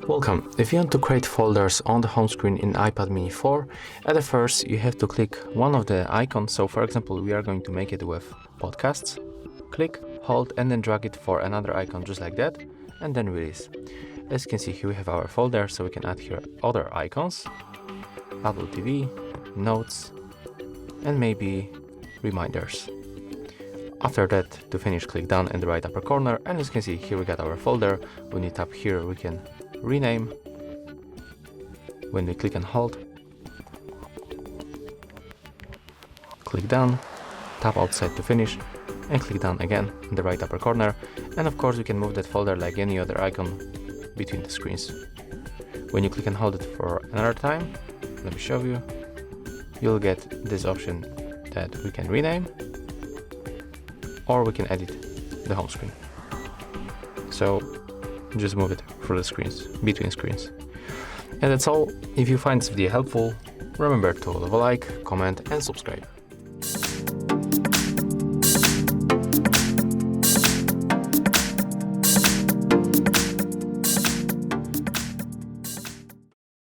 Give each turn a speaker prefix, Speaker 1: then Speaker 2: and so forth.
Speaker 1: Welcome. If you want to create folders on the home screen in iPad mini 4, at the first you have to click one of the icons. So for example, we are going to make it with podcasts. Click, hold, and then drag it for another icon just like that, and then release. As you can see here we have our folder, so we can add here other icons, Apple TV, notes, and maybe reminders. After that, to finish, click down in the right upper corner, and as you can see here we got our folder. When you tap here we can rename. When we click and hold, click down, tap outside to finish, and click down again in the right upper corner. And of course you can move that folder like any other icon between the screens. When you click and hold it for another time, let me show you, you'll get this option that we can rename, or we can edit the home screen. So just move it through the screens, between screens. And that's all. If you find this video helpful, remember to leave a like, comment, and subscribe.